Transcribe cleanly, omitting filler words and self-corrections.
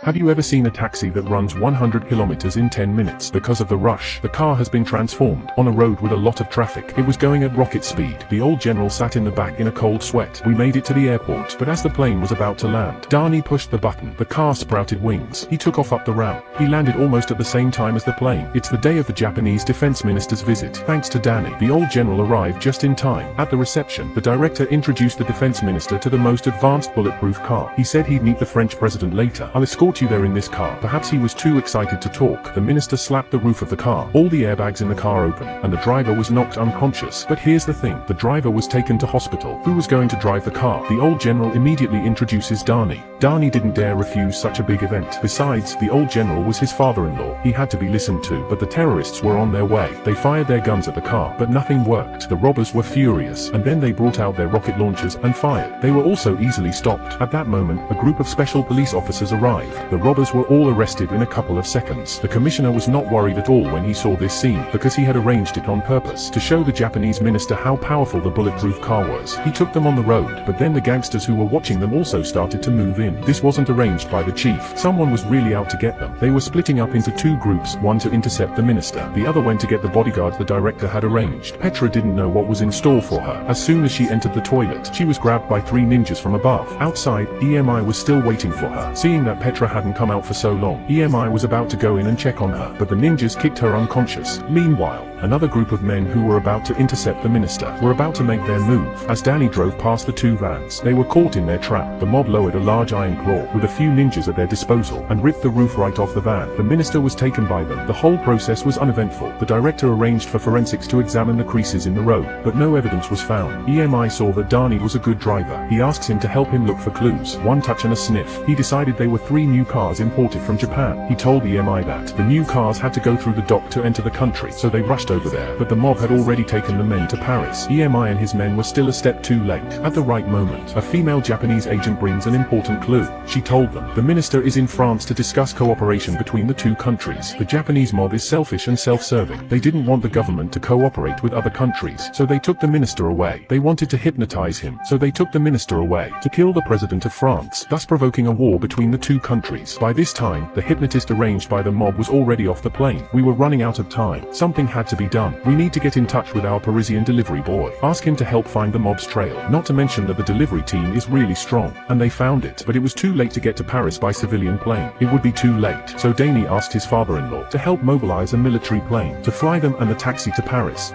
Have you ever seen a taxi that runs 100 kilometers in 10 minutes? Because of the rush, the car has been transformed. On a road with a lot of traffic, it was going at rocket speed. The old general sat in the back in a cold sweat. We made it to the airport, but as the plane was about to land, Dani pushed the button. The car sprouted wings. He took off up the ramp. He landed almost at the same time as the plane. It's the day of the Japanese defense minister's visit. Thanks to Dani, the old general arrived just in time. At the reception, the director introduced the defense minister to the most advanced bulletproof car. He said he'd meet the French president later. I'll escort you there in this car. Perhaps he was too excited to talk. The minister slapped the roof of the car. All the airbags in the car opened, and the driver was knocked unconscious. But here's the thing, the driver was taken to hospital. Who was going to drive the car? The old general immediately introduces Dani. Dani didn't dare refuse such a big event. Besides, the old general was his father-in-law. He had to be listened to, but the terrorists were on their way. They fired their guns at the car, but nothing worked. The robbers were furious, and then they brought out their rocket launchers and fired. They were also easily stopped. At that moment, a group of special police officers arrived. The robbers were all arrested in a couple of seconds. The commissioner was not worried at all when he saw this scene, because he had arranged it on purpose to show the Japanese minister how powerful the bulletproof car was. He took them on the road, but then the gangsters who were watching them also started to move in. This wasn't arranged by the chief. Someone was really out to get them. They were splitting up into two groups, one to intercept the minister, the other went to get the bodyguards the director had arranged. Petra didn't know what was in store for her. As soon as she entered the toilet, she was grabbed by three ninjas from above. Outside, EMI was still waiting for her. Seeing that Petra hadn't come out for so long, EMI was about to go in and check on her, but the ninjas kicked her unconscious. Meanwhile, another group of men who were about to intercept the minister were about to make their move. As Dani drove past the two vans, they were caught in their trap. The mob lowered a large iron claw with a few ninjas at their disposal and ripped the roof right off the van. The minister was taken by them. The whole process was uneventful. The director arranged for forensics to examine the creases in the road, but no evidence was found. EMI saw that Dani was a good driver. He asks him to help him look for clues. One touch and a sniff. He decided they were three new cars imported from Japan. He told EMI that the new cars had to go through the dock to enter the country, so they rushed over there, but the mob had already taken the men to Paris. EMI and his men were still a step too late. At the right moment, a female Japanese agent brings an important clue. She told them the minister is in France to discuss cooperation between the two countries. The Japanese mob is selfish and self-serving. They didn't want the government to cooperate with other countries, so they took the minister away. They wanted to hypnotize him, so they took the minister away to kill the president of France, thus provoking a war between the two countries. By this time, the hypnotist arranged by the mob was already off the plane. We were running out of time. Something had to be done. We need to get in touch with our Parisian delivery boy. Ask him to help find the mob's trail. Not to mention that the delivery team is really strong. And they found it, but it was too late to get to Paris by civilian plane. It would be too late. So Dani asked his father-in-law to help mobilize a military plane to fly them and the taxi to Paris.